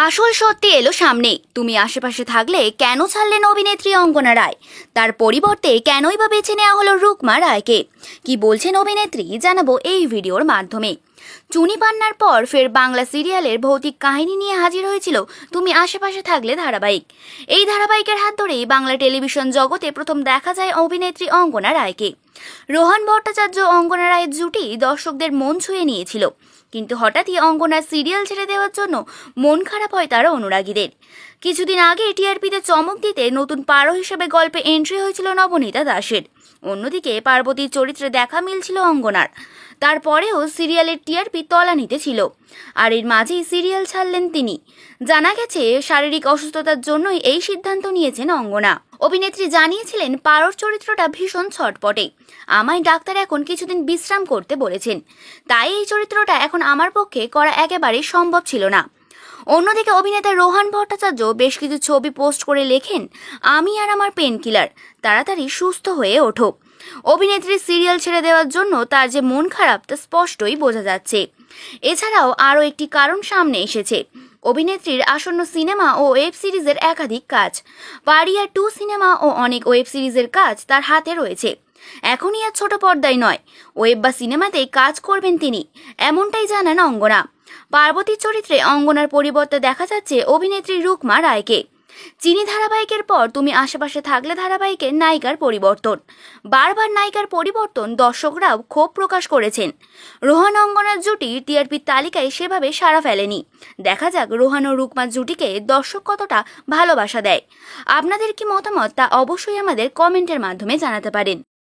আসল সত্যি এলো সামনে। তুমি আশেপাশে থাকলে কেন ছাড়লেন অভিনেত্রী অঙ্গনা রায়? তার পরিবর্তে কেনই বা বেছে নেওয়া হলো রুকমা রায়কে? কি বলছেন অভিনেত্রী জানাবো এই ভিডিওর মাধ্যমে। চুনি পান্নার পর ফের বাংলা সিরিয়ালের ভৌতিক কাহিনী নিয়ে হাজির হয়েছিল তুমি আশেপাশে থাকলে ধারাবাহিক। এই ধারাবাহিকের হাত ধরেই বাংলা টেলিভিশন জগতে প্রথম দেখা যায় অভিনেত্রী অঙ্গনা রায়কে। রোহন ভট্টাচার্য অঙ্গনা রায়ের জুটি দর্শকদের মন ছুঁয়ে নিয়েছিল, কিন্তু হঠাৎই অঙ্গনার সিরিয়াল ছেড়ে দেওয়ার জন্য মন খারাপ হয় তার অনুরাগীদের। কিছুদিন আগে টিআরপিতে চমক দিতে নতুন পারো হিসেবে গল্পে এন্ট্রি হয়েছিল নবনীতা দাসের। অন্যদিকে পার্বতীর চরিত্রে দেখা মিলছিল অঙ্গনার। তারপরেও সিরিয়ালের টিআরপি তলানিতে ছিল, আর এর মাঝেই সিরিয়াল ছাড়লেন তিনি। জানা গেছে শারীরিক অসুস্থতার জন্যই এই সিদ্ধান্ত নিয়েছেন অঙ্গনা। অভিনেত্রী জানিয়েছিলেন, পারোর চরিত্রটা ভীষণ ছটপটে। আমায় ডাক্তার এখন কিছুদিন বিশ্রাম করতে বলেছেন, তাই এই চরিত্রটা এখন আমার পক্ষে করা একেবারেই সম্ভব ছিল না। অন্যদিকে অভিনেতা রোহন ভট্টাচার্য বেশ কিছু ছবি পোস্ট করে লেখেন, আমি আর আমার পেন কিলার, তাড়াতাড়ি সুস্থ হয়ে ওঠো। অভিনেত্রী সিরিয়াল ছেড়ে দেওয়ার জন্য তার যে মন খারাপ তা স্পষ্টই বোঝা যাচ্ছে। এছাড়াও আরও একটি কারণ সামনে এসেছে। অভিনেত্রীর আসন্ন সিনেমা ও ওয়েব সিরিজের একাধিক কাজ। পারিয়া 2 সিনেমা ও অনেক ওয়েব সিরিজের কাজ তার হাতে রয়েছে। এখনই আর ছোট পর্দায় নয়, ওয়েব বা সিনেমাতেই কাজ করবেন তিনি, এমনটাই জানান অঙ্গনা। পার্বতীর চরিত্রে অঙ্গনার পরিবর্তে দেখা যাচ্ছে অভিনেত্রী রুকমা রায়কে। চিনি ধারাবাহিকের পর তুমি আশেপাশে থাকলে ধারাবাহিকের নায়িকার পরিবর্তন। বারবার নায়িকার পরিবর্তন দর্শকরাও ক্ষোভ প্রকাশ করেছেন। রোহান অঙ্গনার জুটি টিআরপির তালিকায় সেভাবে সাড়া ফেলেনি। দেখা যাক রোহান ও রুকমার জুটিকে দর্শক কতটা ভালোবাসা দেয়। আপনাদের কি মতামত তা অবশ্যই আমাদের কমেন্টের মাধ্যমে জানাতে পারেন।